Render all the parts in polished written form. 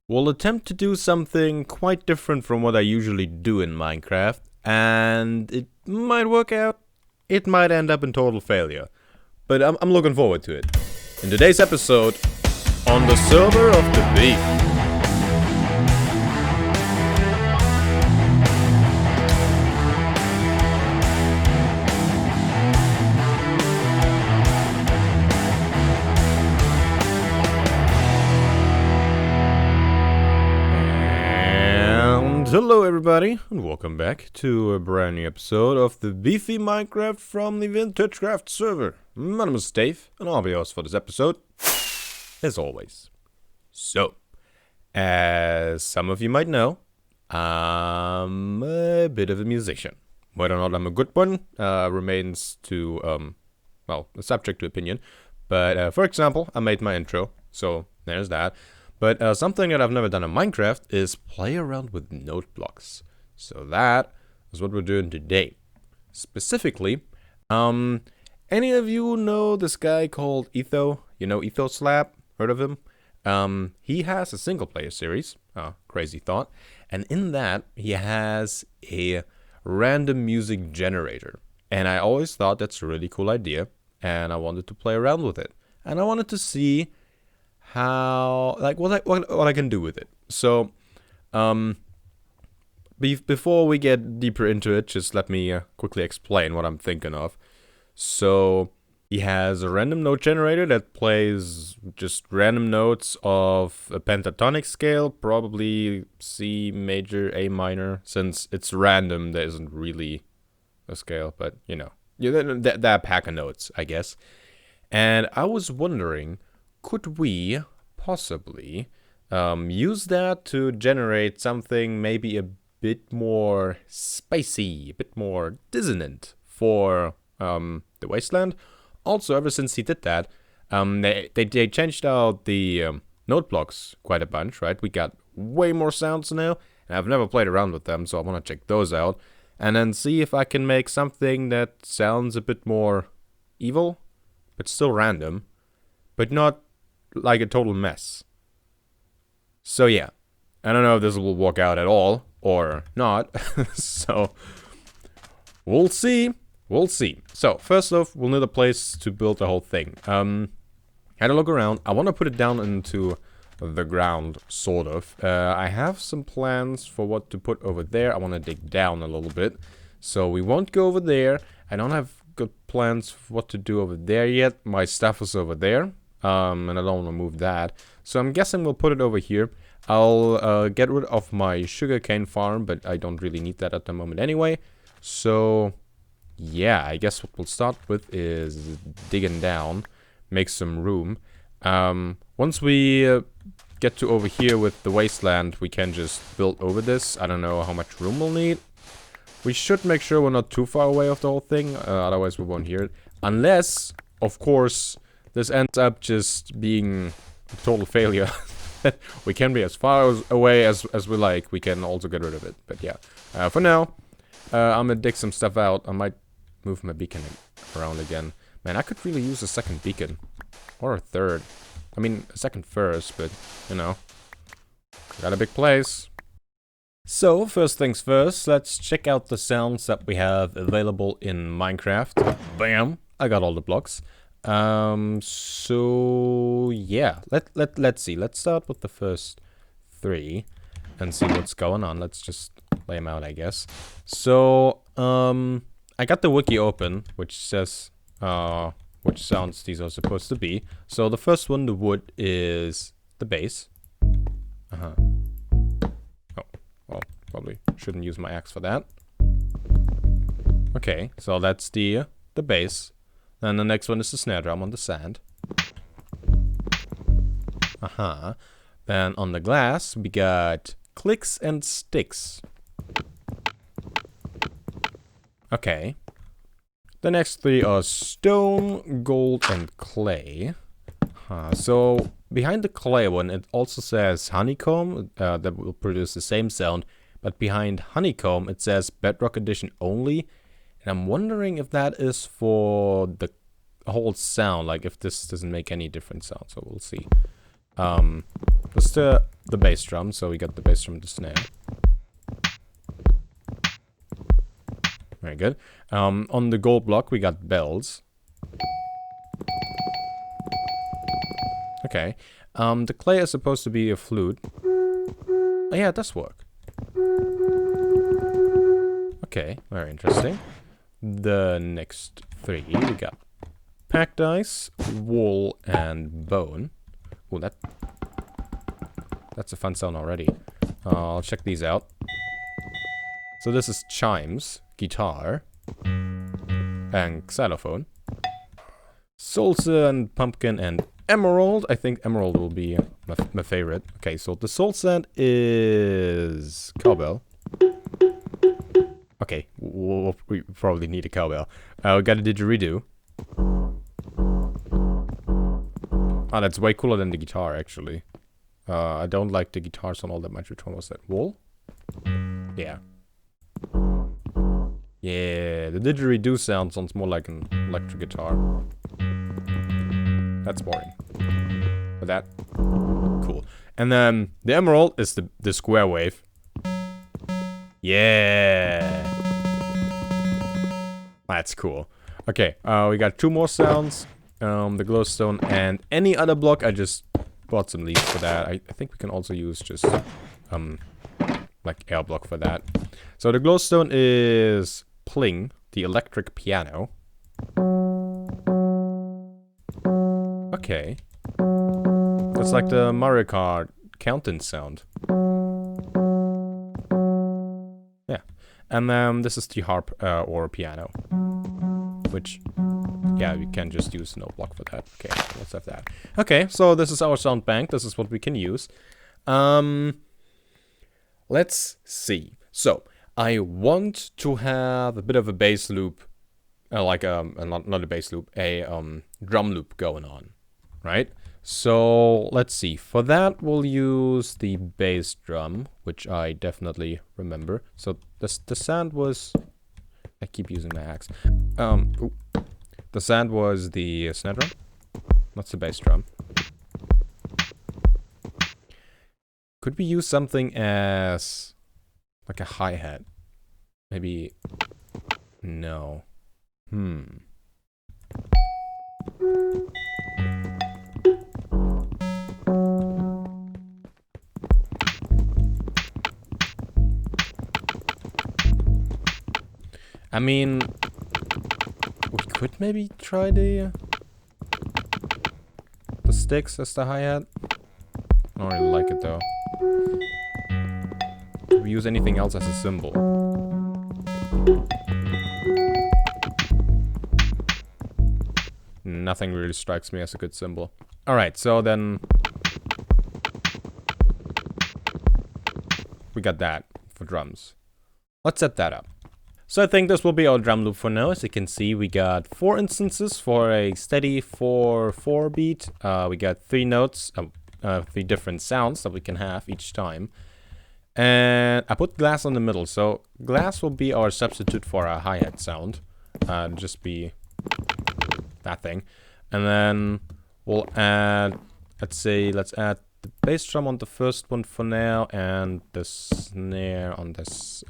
we'll attempt to do something quite different from what I usually do in Minecraft, and it might work out, it might end up in total failure. But I'm looking forward to it. In today's episode, on the server of the Beef. Hello everybody, and welcome back to a brand new episode of the Beefy Minecraft from the VintageCraft server. My name is Dave, and I'll be your host for this episode, as always. So, as some of you might know, I'm a bit of a musician. Whether or not I'm a good one remains to, well, subject to opinion. But for example, I made my intro, so there's that. But something that I've never done in Minecraft is play around with note blocks. So that is what we're doing today. Specifically, any of you know this guy called Etho? You know Etho Slab? Heard of him? He has a single player series. Crazy thought. And in that, he has a random music generator. And I always thought that's a really cool idea. And I wanted to play around with it. And I wanted to see how, like, what I can do with it. So, before we get deeper into it, just let me quickly explain what I'm thinking of. So, he has a random note generator that plays just random notes of a pentatonic scale, probably C major, A minor. Since it's random, there isn't really a scale, but you know, that pack of notes, I guess. And I was wondering, could we possibly use that to generate something maybe a bit more spicy, a bit more dissonant for the Wasteland? Also, ever since he did that, they changed out the note blocks quite a bunch, right? We got way more sounds now, and I've never played around with them, so I want to check those out. And then see if I can make something that sounds a bit more evil, but still random, but not like a total mess. So yeah, I don't know if this will work out at all or not. So we'll see. So first off, we'll need a place to build the whole thing. Had a look around. I want to put it down into the ground, sort of. I have some plans for what to put over there. I want to dig down a little bit, so we won't go over there. I don't have good plans for what to do over there yet. My stuff is over there. And I don't want to move that. So I'm guessing we'll put it over here. I'll get rid of my sugarcane farm, but I don't really need that at the moment anyway. So yeah, I guess what we'll start with is digging down, make some room. Once we get to over here with the Wasteland, we can just build over this. I don't know how much room we'll need. We should make sure we're not too far away of the whole thing, otherwise we won't hear it. Unless, of course, this ends up just being a total failure. We can be as far away as we like. We can also get rid of it. But yeah, for now, I'm gonna dig some stuff out. I might move my beacon around again. Man, I could really use a second beacon. Or a third. I mean, a second first, but, you know. Got a big place. So, first things first, let's check out the sounds that we have available in Minecraft. Bam! I got all the blocks. So yeah, let's see. Let's start with the first three and see what's going on. Let's just lay them out, I guess. So, I got the wiki open, which says, which sounds these are supposed to be. So the first one, the wood, is the base. Oh, well, probably shouldn't use my axe for that. Okay, so that's the base. Then the next one is the snare drum on the sand. Then on the glass, we got clicks and sticks. Okay. The next three are stone, gold, and clay. So behind the clay one, it also says honeycomb. That will produce the same sound. But behind honeycomb, it says bedrock edition only. And I'm wondering if that is for the whole sound, like if this doesn't make any different sound. So we'll see. Just to the bass drum, so we got the bass drum, the snare. Very good. On the gold block, we got bells. Okay. The clay is supposed to be a flute. Oh, yeah, it does work. Okay, very interesting. The next three, we got packed ice, wool, and bone. Oh, that's a fun sound already. I'll check these out. So this is chimes, guitar, and xylophone. Salsa and pumpkin and emerald. I think emerald will be my favorite. Okay, so the soul sand is cowbell. Okay, we probably need a cowbell. We got a didgeridoo. Oh, that's way cooler than the guitar, actually. I don't like the guitar sound all that much. Which one was that? Wool? Yeah. Yeah, the didgeridoo sounds more like an electric guitar. That's boring. But that, cool. And then the emerald is the square wave. Yeah. That's cool. Okay, we got two more sounds. The glowstone and any other block. I just bought some leaves for that. I think we can also use just like air block for that. So the glowstone is pling, the electric piano. Okay. That's like the Mario Kart countdown sound. Yeah. And then this is the harp or piano. Which, yeah, we can just use no block for that. Okay, let's have that. Okay, so this is our sound bank. This is what we can use. Let's see. So, I want to have a bit of a bass loop. Not a bass loop, a drum loop going on. Right? So, let's see. For that, we'll use the bass drum, which I definitely remember. So, the sound was... I keep using my axe. The sound was the snare drum. That's the bass drum. Could we use something as... like a hi-hat? Maybe... No. I mean, we could maybe try the sticks as the hi-hat. I don't really like it though. Could we use anything else as a cymbal? Nothing really strikes me as a good cymbal. Alright, so then... we got that for drums. Let's set that up. So I think this will be our drum loop for now. As you can see, we got 4 instances for a steady 4/4 beat. We got 3 notes, 3 different sounds that we can have each time. And I put glass on the middle, so glass will be our substitute for our hi-hat sound. Just be that thing. And then we'll add, let's add the bass drum on the first one for now, and the snare on this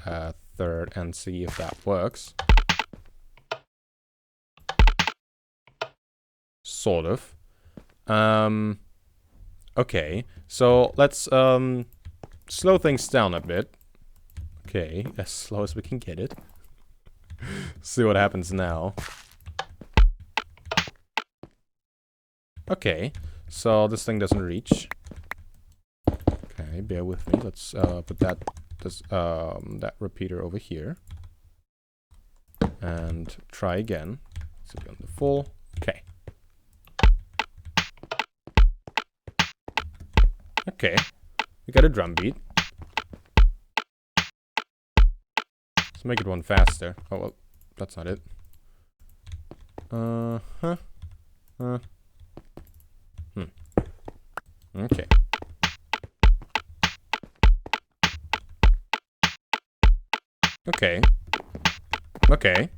third, and see if that works. Sort of. Okay, so let's slow things down a bit. Okay, as slow as we can get it. See what happens now. Okay, so this thing doesn't reach. Okay, bear with me. Let's put that repeater over here. And try again. So on the full. Okay. Okay. We got a drum beat. Let's make it one faster. Oh well, that's not it. Okay. Okay. Okay.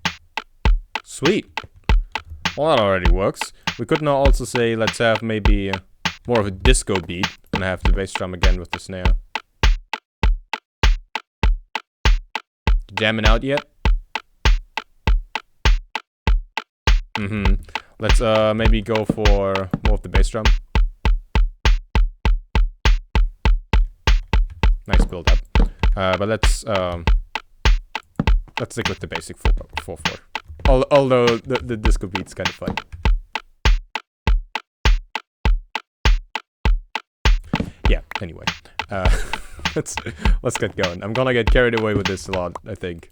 Sweet. Well, that already works. We could now also say, let's have maybe more of a disco beat. And I have the bass drum again with the snare. Jamming out yet? Let's maybe go for more of the bass drum. Nice build up. But let's stick with the basic 4/4. Although the disco beat's kind of fun. Yeah, anyway. Let's get going. I'm gonna get carried away with this a lot, I think.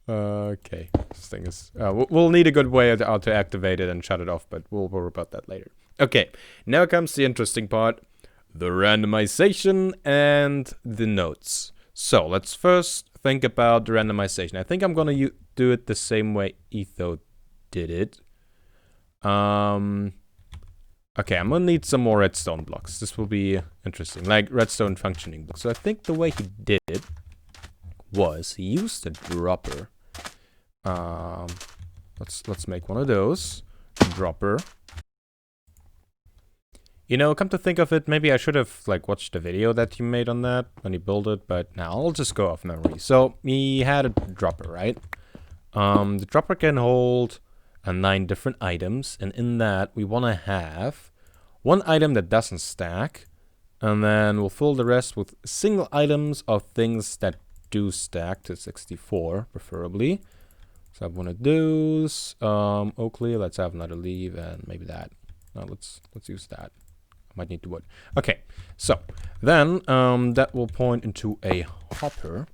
Okay, this thing is... we'll need a good way to activate it and shut it off, but we'll worry about that later. Okay, now comes the interesting part. The randomization and the notes. So, let's first think about the randomization. I think I'm gonna do it the same way Etho did it. Okay, I'm gonna need some more redstone blocks. This will be interesting, like redstone functioning blocks. So I think the way he did it was he used a dropper. Let's make one of those. Dropper. You know, come to think of it, maybe I should have like watched the video that he made on that when he built it, but now I'll just go off memory. So he had a dropper, right? The dropper can hold 9 different items, and in that we want to have one item that doesn't stack, and then we'll fill the rest with single items of things that do stack to 64, preferably. So I have one of those. Oakley, let's have another leaf, and maybe that. Let's use that. I might need the wood. Okay, so then that will point into a hopper.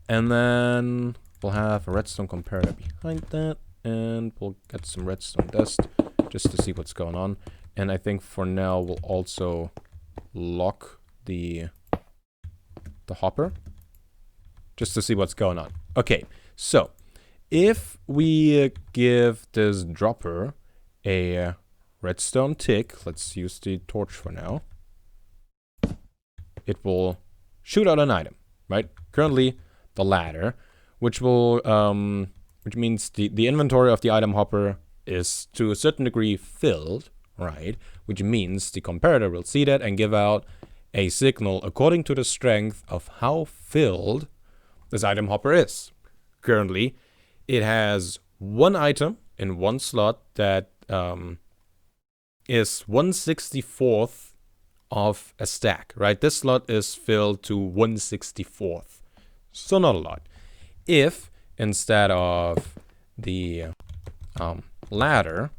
And then we'll have a redstone comparator behind that, and we'll get some redstone dust just to see what's going on. And I think for now we'll also lock the hopper just to see what's going on. Okay, so if we give this dropper a redstone tick, let's use the torch for now, it will shoot out an item, right? Currently the ladder, which will which means the inventory of the item hopper is to a certain degree filled, right? Which means the comparator will see that and give out a signal according to the strength of how filled this item hopper is. Currently, it has one item in one slot that is 1/64th of a stack, right? This slot is filled to 1/64th, so not a lot. If instead of the ladder,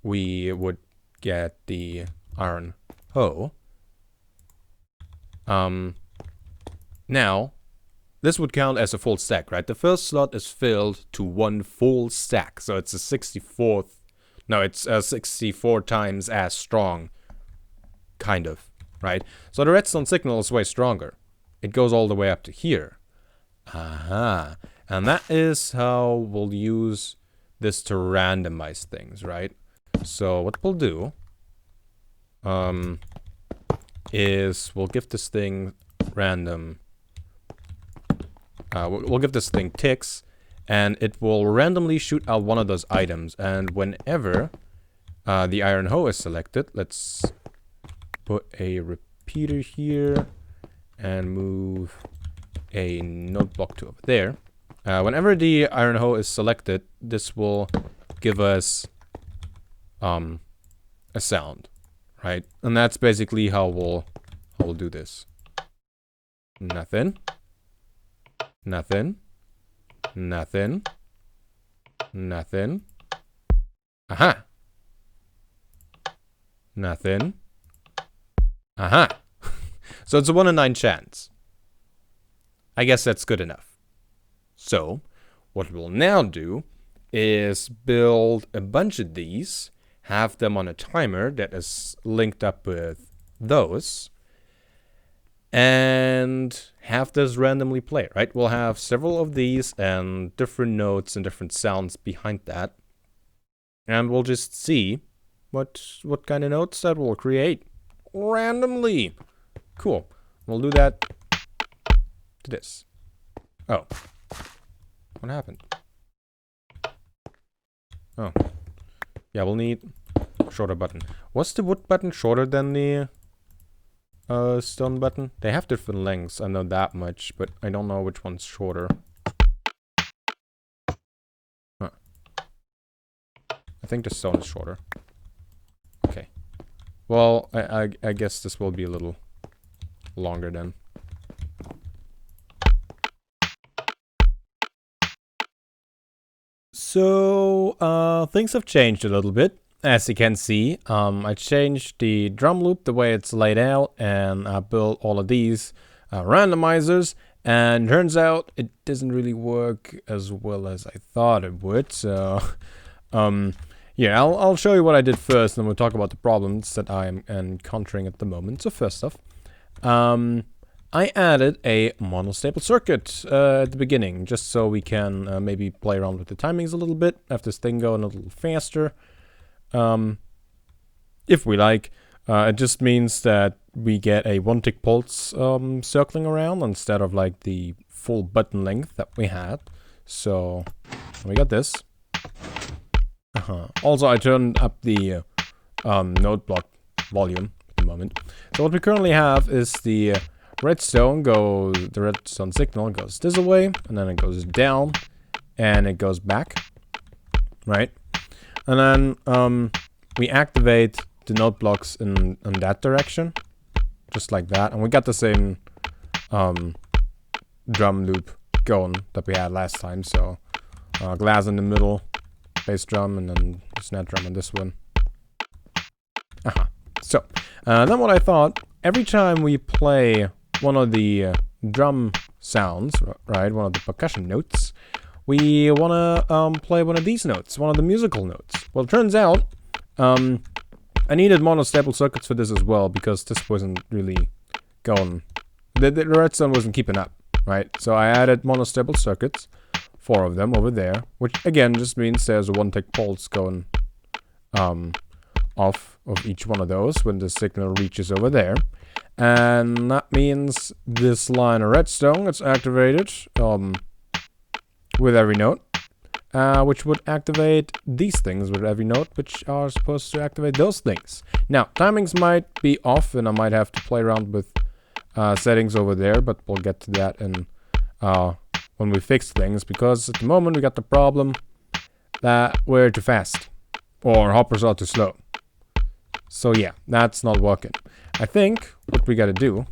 we would get the iron hoe, now this would count as a full stack, right? The first slot is filled to 1 full stack, so it's a 64th. No, it's 64 times as strong, kind of, right? So the redstone signal is way stronger. It goes all the way up to here. And that is how we'll use this to randomize things, right? So what we'll do is we'll give this thing random. We'll give this thing ticks, and it will randomly shoot out one of those items. And whenever the iron hoe is selected, let's put a repeater here and move a node block to over there. Whenever the iron hoe is selected, this will give us a sound, right? And that's basically how we'll do this. Nothing. Nothing. Nothing. Nothing. Aha. Nothing. Aha. So it's a 1 in 9 chance. I guess that's good enough. So what we'll now do is build a bunch of these, have them on a timer that is linked up with those, and have this randomly play, right? We'll have several of these and different notes and different sounds behind that. And we'll just see what kind of notes that will create randomly. Cool. We'll do that to this. Oh. What happened? Oh. Yeah, we'll need a shorter button. Was the wood button shorter than the stone button? They have different lengths, I know that much, but I don't know which one's shorter. Huh. I think the stone is shorter. Okay. Well, I guess this will be a little longer then. So, things have changed a little bit. As you can see, I changed the drum loop, the way it's laid out, and I built all of these randomizers, and turns out it doesn't really work as well as I thought it would. So, yeah, I'll show you what I did first, and then we'll talk about the problems that I'm encountering at the moment. So first off, I added a monostable circuit at the beginning, just so we can maybe play around with the timings a little bit, have this thing going a little faster. If we like. It just means that we get a one-tick pulse circling around instead of like the full button length that we had. So we got this. Also, I turned up the note block volume at the moment. So what we currently have is the redstone signal goes this way, and then it goes down, and it goes back, right? And then we activate the note blocks in that direction, just like that. And we got the same drum loop going that we had last time. So glass in the middle, bass drum, and then snare drum on this one. So then what I thought, every time we play one of the drum sounds, right, one of the percussion notes, we want to play one of these notes, one of the musical notes. Well, it turns out I needed monostable circuits for this as well, because this wasn't really going. The redstone wasn't keeping up, right? So I added monostable circuits, 4 of them over there, which again just means there's a one-tick pulse going off of each one of those when the signal reaches over there. And that means this line of redstone gets activated with every note, which would activate these things with every note, which are supposed to activate those things. Now, timings might be off, and I might have to play around with settings over there, but we'll get to that in, when we fix things, because at the moment we got the problem that we're too fast, or hoppers are too slow. So yeah, that's not working. I think what we gotta do,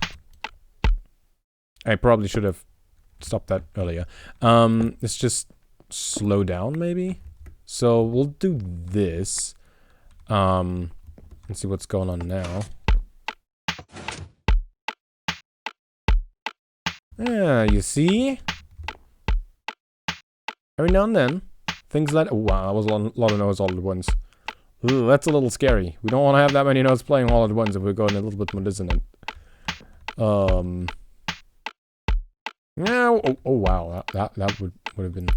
I probably should have stopped that earlier, is just slow down maybe. So we'll do this. Let's see what's going on now. Yeah, you see? Every now and then, things like... Oh, wow, that was a lot of notes all at once. Ooh, that's a little scary. We don't want to have that many notes playing all at once if we're going a little bit more dissonant. Yeah, oh wow, that would have been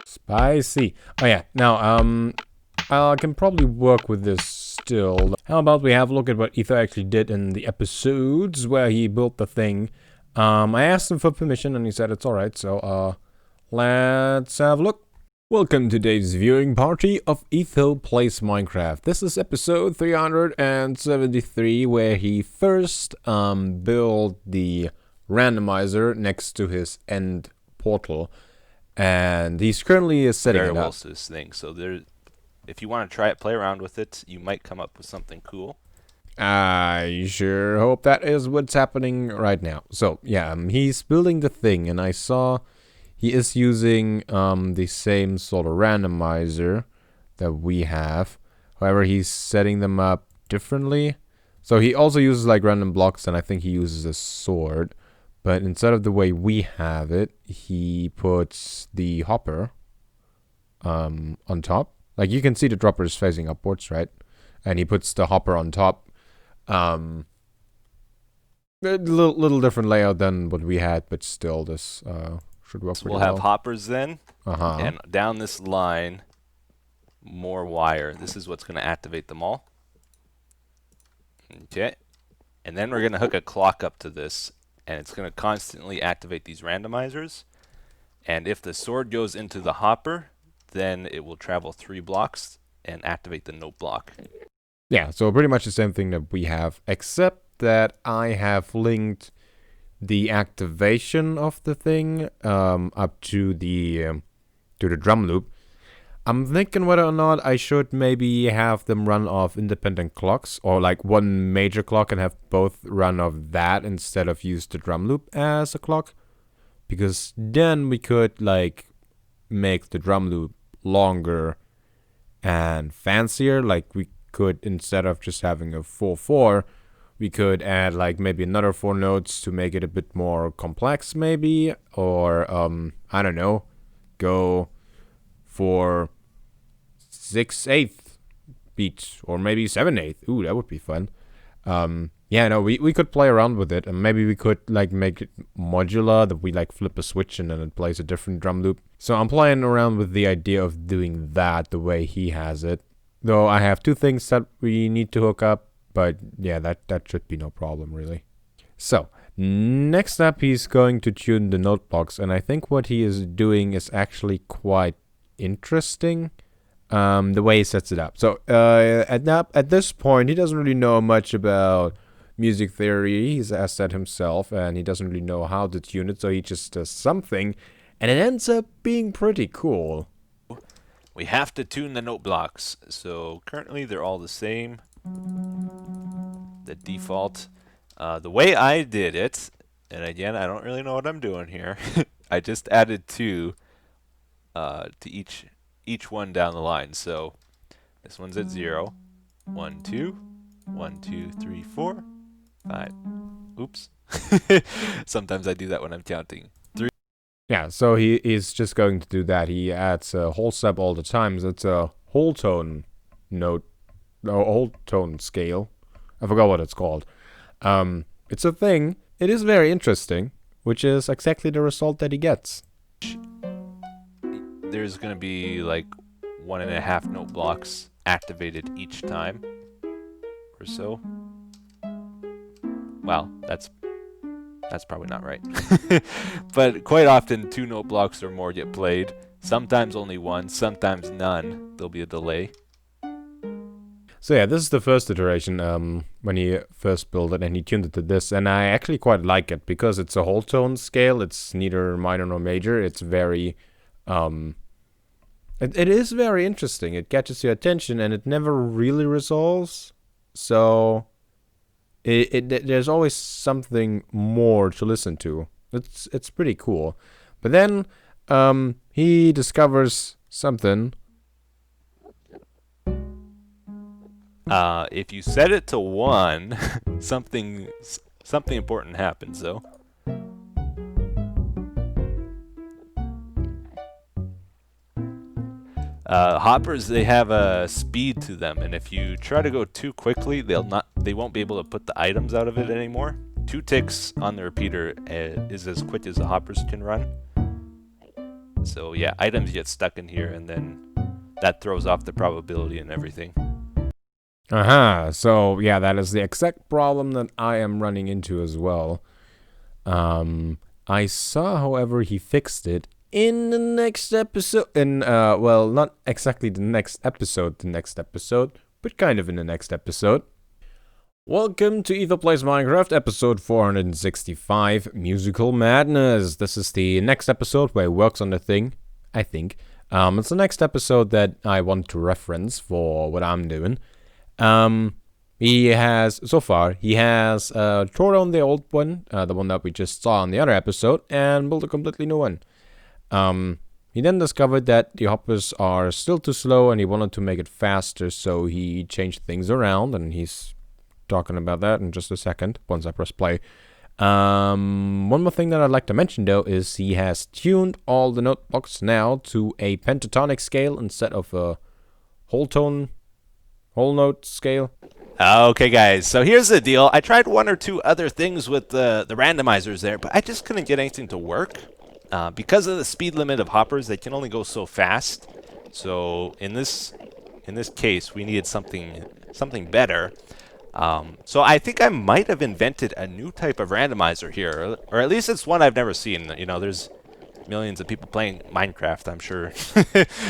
spicy. Oh yeah, now, I can probably work with this still. How about we have a look at what Ether actually did in the episodes where he built the thing. I asked him for permission and he said it's alright, so, let's have a look. Welcome to today's viewing party of Etho Plays Minecraft. This is episode 373, where he first, built the randomizer next to his end portal. And he's currently setting it up. This thing, so there, if you want to try it, play around with it, you might come up with something cool. I sure hope that is what's happening right now. So yeah, he's building the thing, and I saw he is using the same sort of randomizer that we have. However, he's setting them up differently. So he also uses like random blocks, and I think he uses a sword. But instead of the way we have it, he puts the hopper on top. Like you can see the dropper is facing upwards, right? And he puts the hopper on top. A little different layout than what we had, but still this should work pretty well. We'll have hoppers then, and down this line, more wire. This is what's going to activate them all. Okay. And then we're going to hook a clock up to this, and it's going to constantly activate these randomizers. And if the sword goes into the hopper, then it will travel 3 blocks and activate the note block. Yeah, so pretty much the same thing that we have, except that I have linked the activation of the thing up to the drum loop. I'm thinking whether or not I should maybe have them run off independent clocks, or like one major clock and have both run off that instead of use the drum loop as a clock. Because then we could like make the drum loop longer and fancier. Like we could, instead of just having a 4/4, we could add like maybe another 4 notes to make it a bit more complex maybe. Or I don't know, go for 6/8 beats, or maybe 7/8. Ooh, that would be fun. Yeah, no, we could play around with it, and maybe we could like make it modular, that we like flip a switch and then it plays a different drum loop. So I'm playing around with the idea of doing that the way he has it. Though I have 2 things that we need to hook up, but yeah, that should be no problem really. So next up, he's going to tune the note box, and I think what he is doing is actually quite interesting. The way he sets it up. So at this point, he doesn't really know much about music theory. He's asked that himself, and he doesn't really know how to tune it. So he just does something, and it ends up being pretty cool. We have to tune the note blocks. So currently they're all the same. The default. The way I did it, and again, I don't really know what I'm doing here. I just added 2 to each one down the line. So this one's at 0, 1, 2, 1, 2, 3, 4, 5. Oops. Sometimes I do that when I'm counting. 3. Yeah, so he is just going to do that. He adds a whole step all the time. So it's a whole tone note, or whole tone scale. I forgot what it's called. It's a thing. It is very interesting, which is exactly the result that he gets. There's going to be like 1.5 note blocks activated each time or so. Well, that's probably not right. But quite often 2 note blocks or more get played. Sometimes only 1, sometimes none. There'll be a delay. So yeah, this is the first iteration when he first built it, and he tuned it to this, and I actually quite like it because it's a whole tone scale. It's neither minor nor major. It's very it is very interesting. It catches your attention, and it never really resolves. So there's always something more to listen to. It's pretty cool. But then he discovers something. If you set it to 1, something important happens though. Hoppers, they have a speed to them, and if you try to go too quickly, they won't be able to put the items out of it anymore. 2 ticks on the repeater is as quick as the hoppers can run. So yeah, items get stuck in here, and then that throws off the probability and everything. So yeah, that is the exact problem that I am running into as well. I saw, however, he fixed it in the next episode. Well, not exactly the next episode, but kind of in the next episode. Welcome to Ether Plays Minecraft, episode 465, Musical Madness. This is the next episode where he works on the thing, I think. It's the next episode that I want to reference for what I'm doing. He has tore down the old one, the one that we just saw in the other episode, and built a completely new one. He then discovered that the hoppers are still too slow, and he wanted to make it faster, so he changed things around, and he's talking about that in just a second, once I press play. One more thing that I'd like to mention, though, is he has tuned all the note blocks now to a pentatonic scale instead of a whole note scale. Okay, guys, so here's the deal. I tried 1 or 2 other things with the randomizers there, but I just couldn't get anything to work. Because of the speed limit of hoppers, they can only go so fast. So in this case, we needed something better. So I think I might have invented a new type of randomizer here, or at least it's one I've never seen. You know, there's millions of people playing Minecraft, I'm sure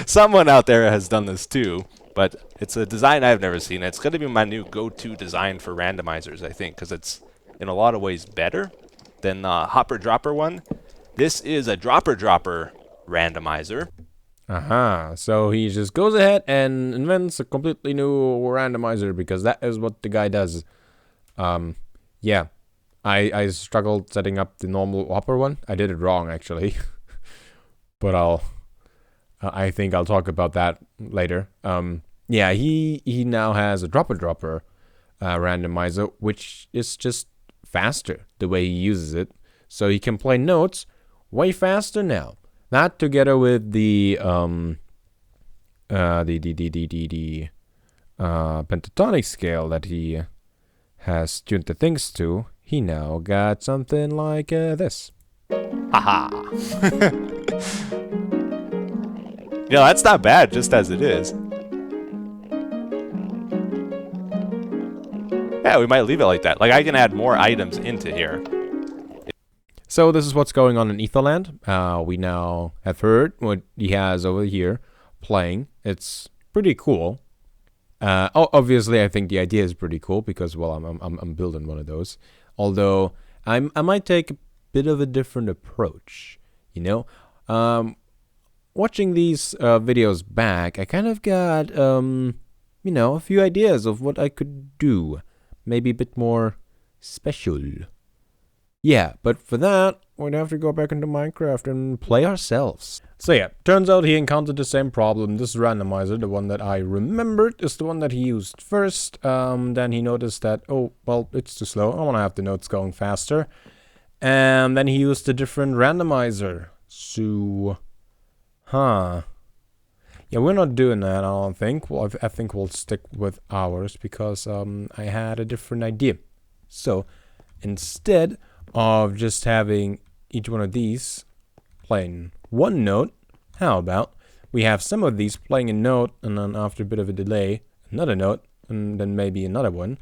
someone out there has done this too. But it's a design I've never seen. It's going to be my new go-to design for randomizers, I think, because it's in a lot of ways better than the Hopper Dropper one. This is a Dropper randomizer. So he just goes ahead and invents a completely new randomizer because that is what the guy does. Yeah. I struggled setting up the normal Hopper one. I did it wrong, actually. But I think I'll talk about that later. Yeah, he now has a dropper randomizer, which is just faster the way he uses it. So he can play notes way faster now. That together with the pentatonic scale that he has tuned the things to, he now got something like this. Haha. Yeah, that's not bad, just as it is. Yeah, we might leave it like that. Like, I can add more items into here. So this is what's going on in Etherland. We now have heard what he has over here playing. It's pretty cool. Obviously, I think the idea is pretty cool because, well, I'm building one of those. Although I might take a bit of a different approach. You know, watching these videos back, I kind of got you know, a few ideas of what I could do. Maybe a bit more special. Yeah, but for that, we'd have to go back into Minecraft and play ourselves. So yeah, turns out he encountered the same problem. This randomizer, the one that I remembered, is the one that he used first. Then he noticed that, oh, well, it's too slow. I want to have the notes going faster. And then he used a different randomizer. So, yeah, we're not doing that, I don't think. Well, I think we'll stick with ours because I had a different idea. So, instead of just having each one of these playing one note, how about we have some of these playing a note, and then after a bit of a delay, another note, and then maybe another one.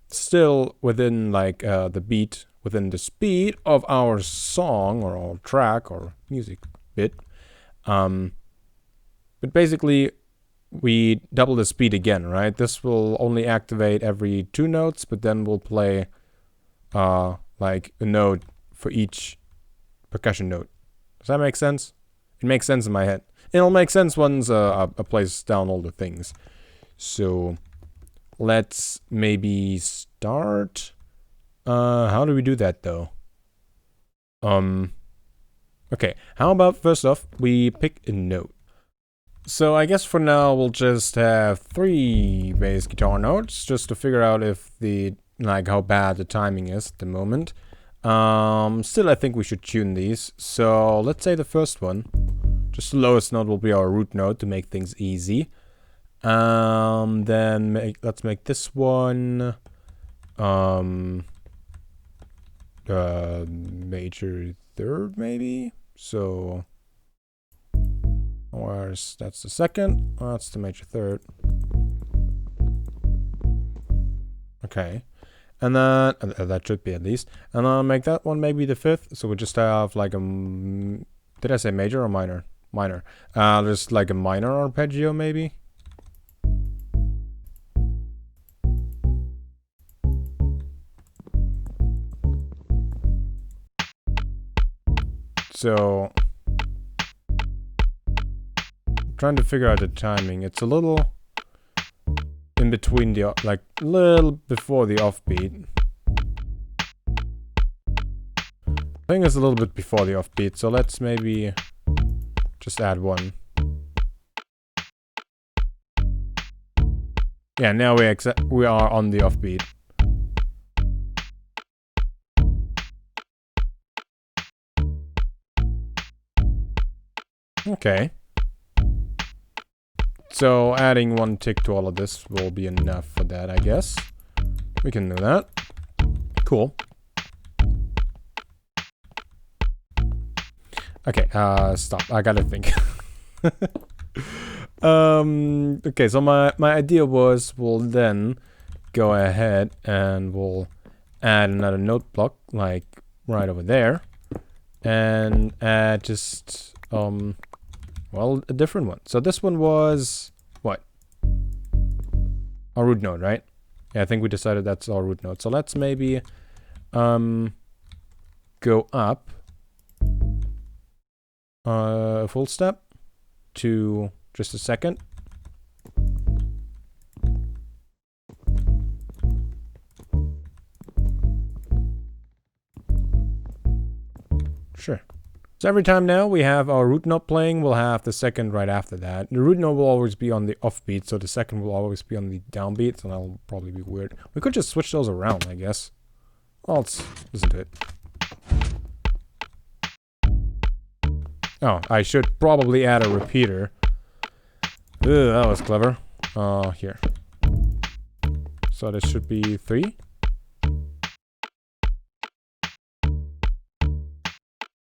Still within like the beat, within the speed of our song or our track or music bit. But basically, we double the speed again, right? This will only activate every 2 notes, but then we'll play like a note for each percussion note. Does that make sense? It makes sense in my head. It'll make sense once I place down all the things. So let's maybe start. How do we do that though? Okay, how about first off we pick a note. So I guess for now we'll just have 3 bass guitar notes just to figure out if the how bad the timing is at the moment. Still I think we should tune these. So let's say the first one, just the lowest note will be our root note to make things easy. Then let's make this one major 3rd maybe. So that's the 2nd. That's the major 3rd. Okay. And then that should be at least. And I'll make that one maybe the 5th. So we just have like a did I say major or minor? Minor. Just like a minor arpeggio maybe. So trying to figure out the timing. It's a little in between the like a little before the offbeat. I think it's a little bit before the offbeat, so let's maybe just add 1. Yeah, now we are on the offbeat. Okay. So adding 1 tick to all of this will be enough for that, I guess. We can do that. Cool. Okay, stop. I gotta think. Okay, so my idea was we'll then go ahead and we'll add another note block, like right over there. and add just well, a different one. So this one was what? Our root node, right? Yeah, I think we decided that's our root node. So let's maybe go up a full step to just a second. Sure. So every time now we have our root node playing, we'll have the second right after that. The root node will always be on the offbeat, so the second will always be on the downbeat, so that'll probably be weird. We could just switch those around, I guess. Well, isn't it? Oh, I should probably add a repeater. Ugh, that was clever. Here. So this should be 3.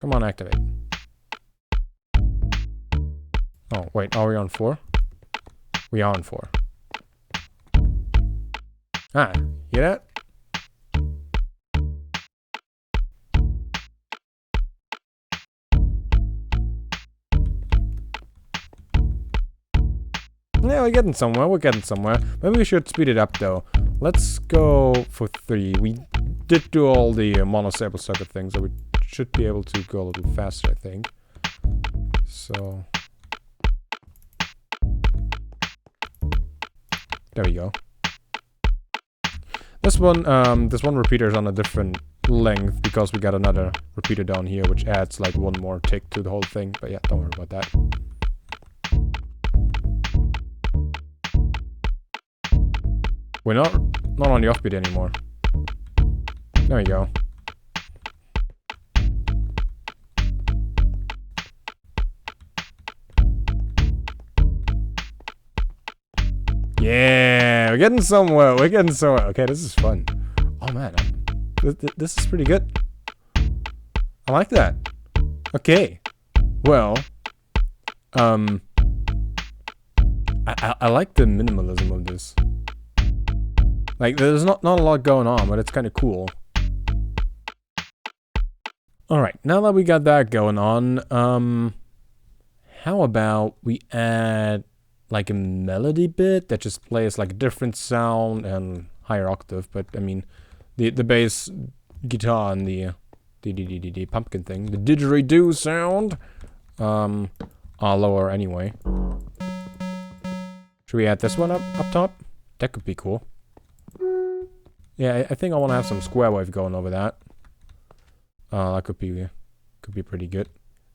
Come on, activate. Oh, wait, are we on 4? We are on 4. Ah, hear that? Yeah, we're getting somewhere, Maybe we should speed it up, though. Let's go for 3. We did do all the monostable circuit things, so we should be able to go a little faster, I think. So... there we go. This one repeater is on a different length because we got another repeater down here, which adds like one more tick to the whole thing. But yeah, don't worry about that. We're not on the offbeat anymore. There we go. Yeah, we're getting somewhere. Okay, this is fun. Oh man, this is pretty good. I like that. Okay, well, I like the minimalism of this. Like, there's not a lot going on, but it's kind of cool. All right, now that we got that going on, how about we add like a melody bit that just plays like a different sound and higher octave, but I mean the bass guitar and the pumpkin thing, the didgeridoo sound are lower anyway. Should we add this one up top? That could be cool. Yeah, I think I want to have some square wave going over that. That could be pretty good.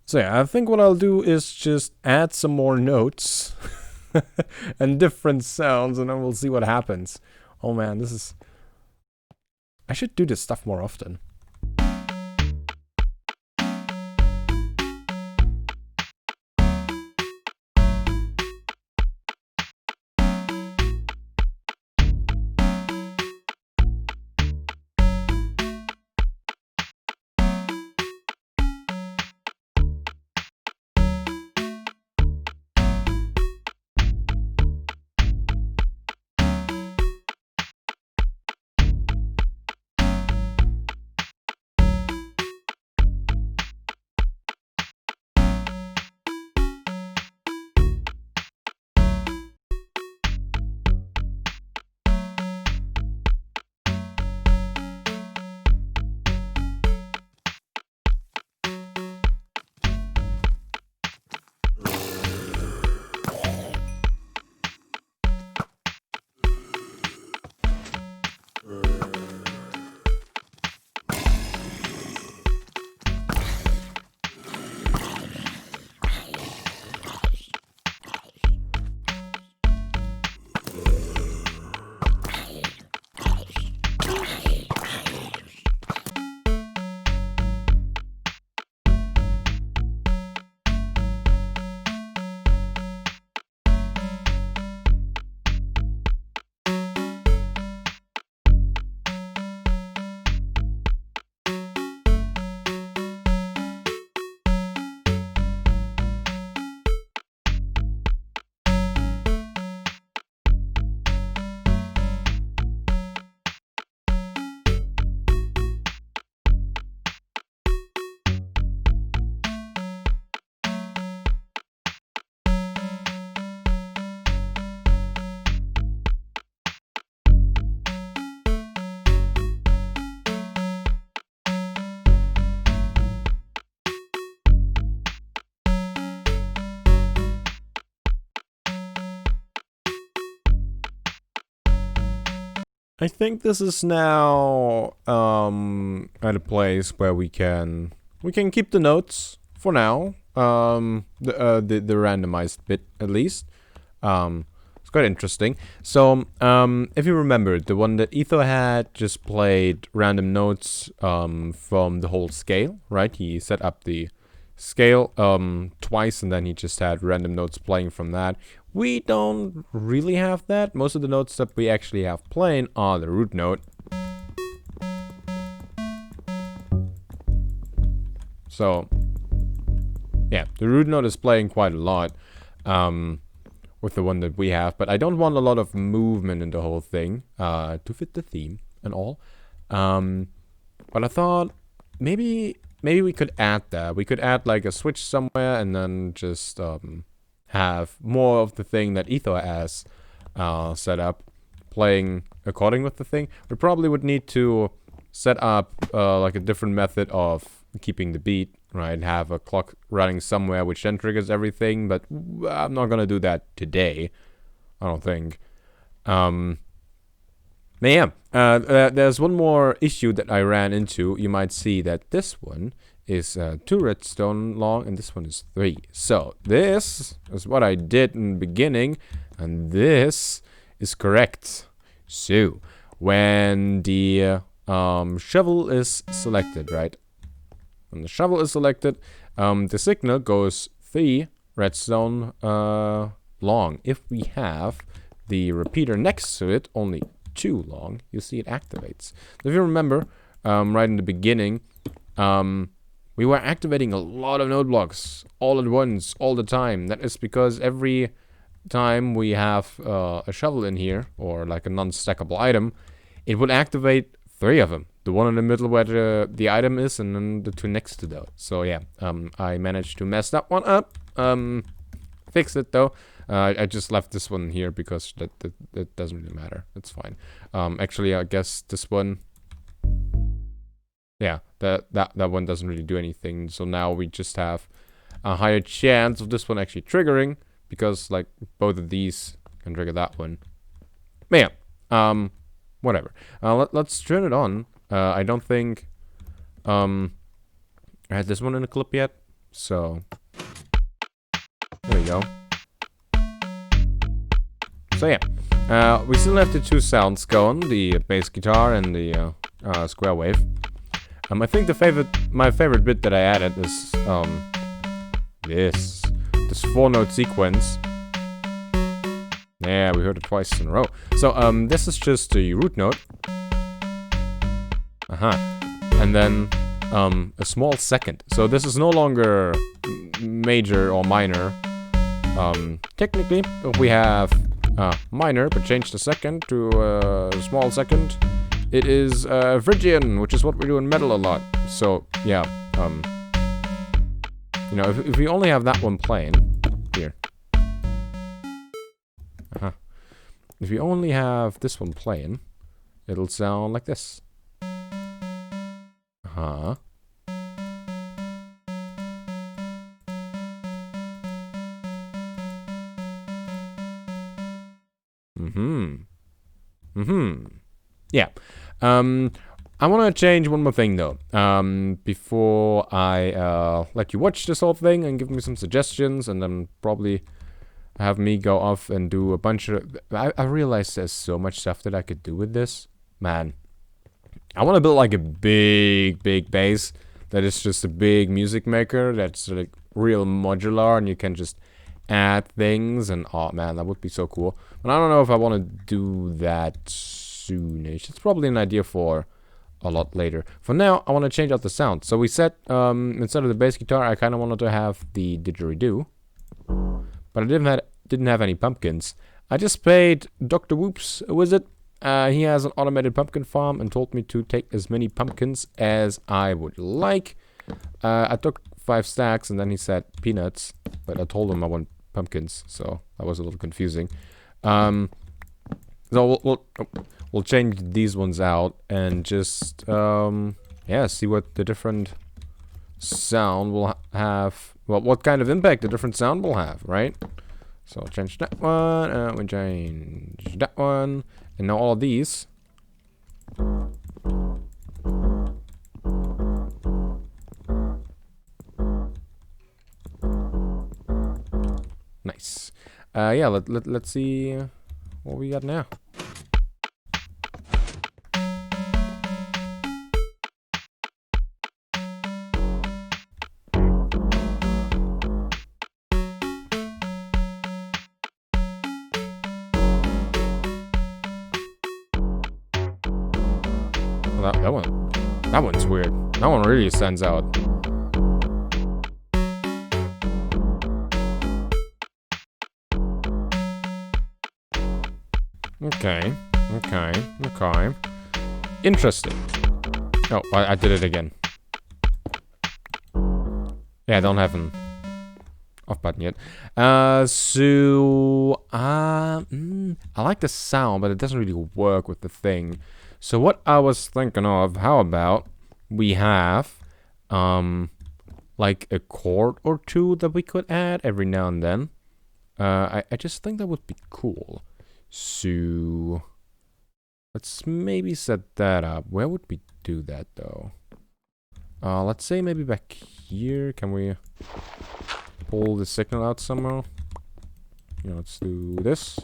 So yeah, I think what I'll do is just add some more notes and different sounds, and then we'll see what happens. Oh man, this is... I should do this stuff more often. I think this is now at a place where we can keep the notes for now. The randomized bit at least. It's quite interesting. So if you remember, the one that Etho had just played random notes from the whole scale, right? He set up the scale twice, and then he just had random notes playing from that. We don't really have that. Most of the notes that we actually have playing are the root note. So yeah, the root note is playing quite a lot with the one that we have, but I don't want a lot of movement in the whole thing to fit the theme and all. But I thought maybe we could add that. We could add like a switch somewhere and then just have more of the thing that Etho has set up playing according with the thing. We probably would need to set up like a different method of keeping the beat, right? Have a clock running somewhere which then triggers everything, but I'm not gonna do that today, I don't think. There's one more issue that I ran into. You might see that this one is 2 redstone long and this one is 3. So this is what I did in the beginning, and this is correct. So when the shovel is selected, right? When the shovel is selected, the signal goes 3 redstone long. If we have the repeater next to it, only 2 long, you see it activates. If you remember, right in the beginning, we were activating a lot of node blocks all at once, all the time. That is because every time we have a shovel in here, or like a non-stackable item, it would activate 3 of them. The one in the middle where the item is, and then the 2 next to that. So yeah, I managed to mess that one up. Fix it though. I just left this one here because that doesn't really matter. It's fine. Actually, I guess this one. Yeah, that one doesn't really do anything. So now we just have a higher chance of this one actually triggering, because like both of these can trigger that one. But yeah, whatever. Let's turn it on. I don't think I had this one in a clip yet, so there we go. So yeah, we still have the 2 sounds going, the bass guitar and the square wave. I think my favorite bit that I added is this 4-note sequence. Yeah, we heard it twice in a row. So this is just the root note. And then a small second. So this is no longer major or minor. Technically, if we have minor, but change the second to a small second, it is Phrygian, which is what we do in metal a lot. So yeah, you know, if we only have that one playing here, if we only have this one playing, it'll sound like this. Yeah. I want to change one more thing though. Before I let you watch this whole thing and give me some suggestions, and then probably have me go off and do a bunch of. I realized there's so much stuff that I could do with this, man. I want to build like a big bass that is just a big music maker that's like real modular, and you can just add things, and oh man, that would be so cool. But I don't know if I want to do that soonish. It's probably an idea for a lot later. For now, I want to change out the sound. So we said instead of the bass guitar, I kind of wanted to have the didgeridoo, but I didn't have any pumpkins. I just paid Dr. Whoops a wizard. He has an automated pumpkin farm and told me to take as many pumpkins as I would like. I took 5 stacks and then he said peanuts, but I told him I want pumpkins, so that was a little confusing. So we'll change these ones out and just yeah, see what the different sound will have. Well, what kind of impact the different sound will have, right? So I'll change that one, we change that one, and now all of these Nice. Yeah, let's see what we got now. Well, that one's weird. That one really stands out. Okay. Interesting. Oh, I did it again. Yeah, I don't have an off button yet. I like the sound, but it doesn't really work with the thing. So what I was thinking of, how about we have, like a chord or two that we could add every now and then. I just think that would be cool. So let's maybe set that up. Where would we do that though? Let's say maybe back here. Can we pull the signal out somehow? Yeah, let's do this.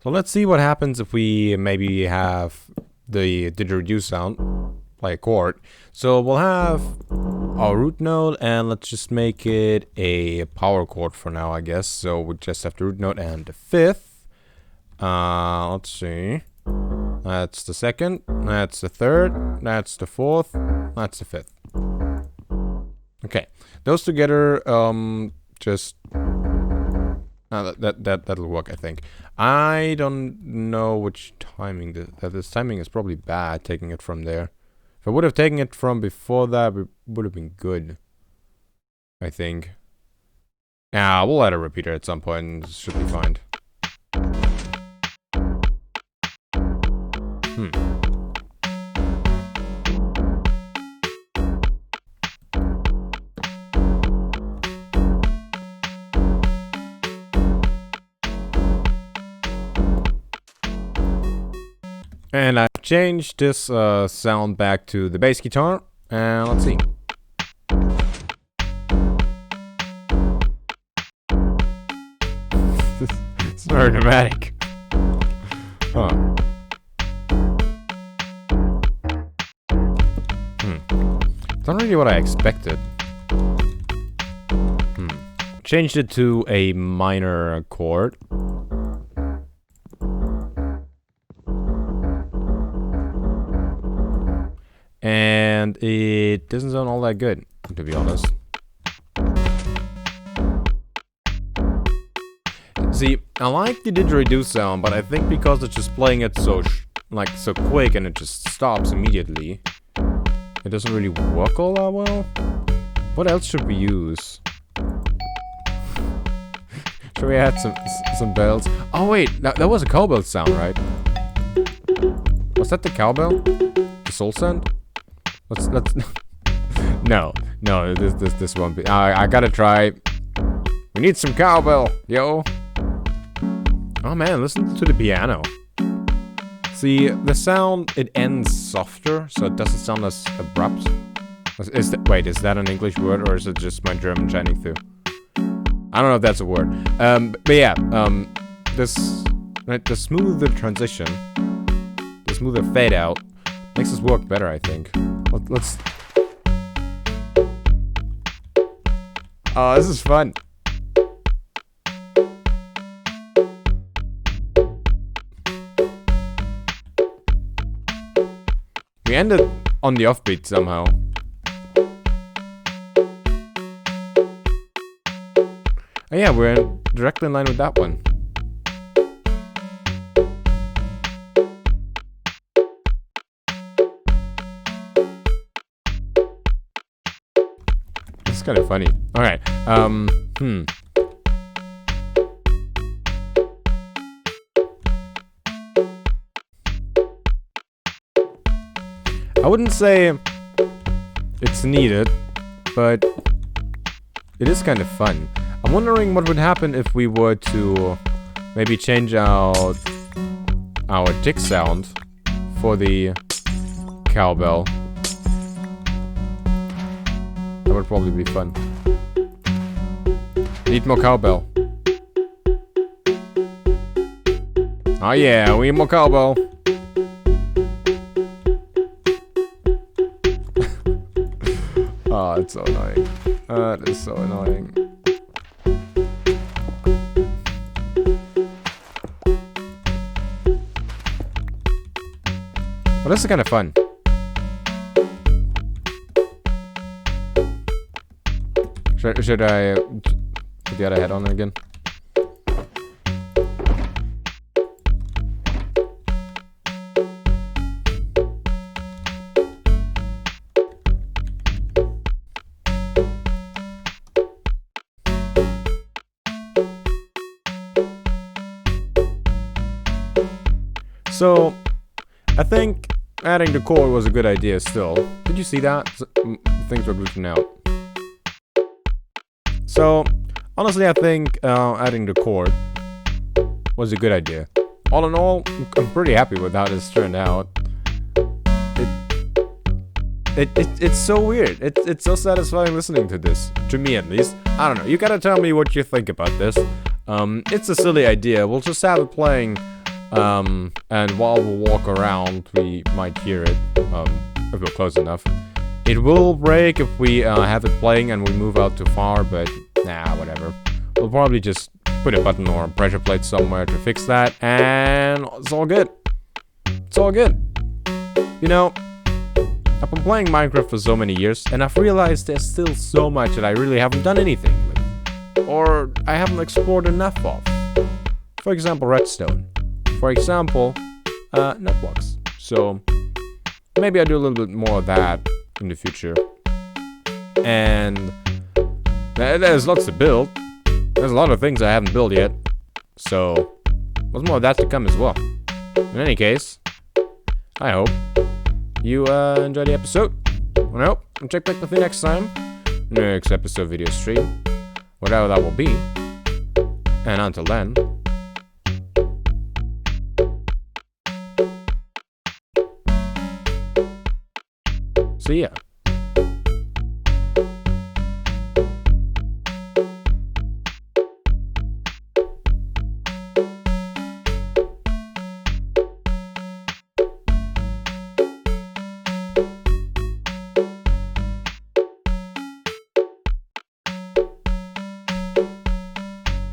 So let's see what happens if we maybe have the didgeridoo sound play a chord. So we'll have our root node, and let's just make it a power chord for now, I guess. So we just have the root node and the fifth. Let's see. That's the second. That's the third. That's the fourth. That's the fifth. Okay, those together, just that'll work, I think. I don't know which timing. This timing is probably bad, taking it from there. If I would have taken it from before that, it would have been good, I think. Yeah, we'll add a repeater at some point. It should be fine. And I've changed this sound back to the bass guitar, and let's see. It's very dramatic. Huh. It's not really what I expected. Changed it to a minor chord. And it doesn't sound all that good, to be honest. See, I like the didgeridoo sound, but I think because it's just playing it so quick and it just stops immediately, it doesn't really work all that well. What else should we use? Should we add some bells? Oh wait, that was a cowbell sound, right? Was that the cowbell? The soul sand? Let's no, this won't be. I gotta try. We need some cowbell, yo. Oh man, listen to the piano. See, the sound, it ends softer, so it doesn't sound as abrupt. Wait, is that an English word, or is it just my German shining through? I don't know if that's a word. But yeah, the smoother transition, the smoother fade out, makes this work better, I think. Let's. Oh, this is fun. We ended on the offbeat somehow. Oh yeah, we're directly in line with that one. It's kind of funny. Alright, I wouldn't say it's needed, but it is kind of fun. I'm wondering what would happen if we were to maybe change out our tick sound for the cowbell. That would probably be fun. Need more cowbell. Oh yeah, we need more cowbell. Oh, it's so annoying. That is so annoying. Well, this is kind of fun. Should I put the other head on again? So, I think adding the core was a good idea still. Did you see that? Things were glitching out. So, honestly, I think adding the core was a good idea. All in all, I'm pretty happy with how this turned out. It's so weird. It's so satisfying listening to this. To me, at least. I don't know. You gotta tell me what you think about this. It's a silly idea. We'll just have it playing. And while we walk around, we might hear it, if we're close enough. It will break if we have it playing and we move out too far, but nah, whatever. We'll probably just put a button or a pressure plate somewhere to fix that, and it's all good. It's all good. You know, I've been playing Minecraft for so many years, and I've realized there's still so much that I really haven't done anything with, or I haven't explored enough of. For example, redstone. For example, nut blocks. So maybe I do a little bit more of that in the future. And there's lots to build. There's a lot of things I haven't built yet. So there's more of that to come as well. In any case, I hope you enjoyed the episode. And I hope you check back with me next time. Next episode video stream. Whatever that will be. And until then. See ya.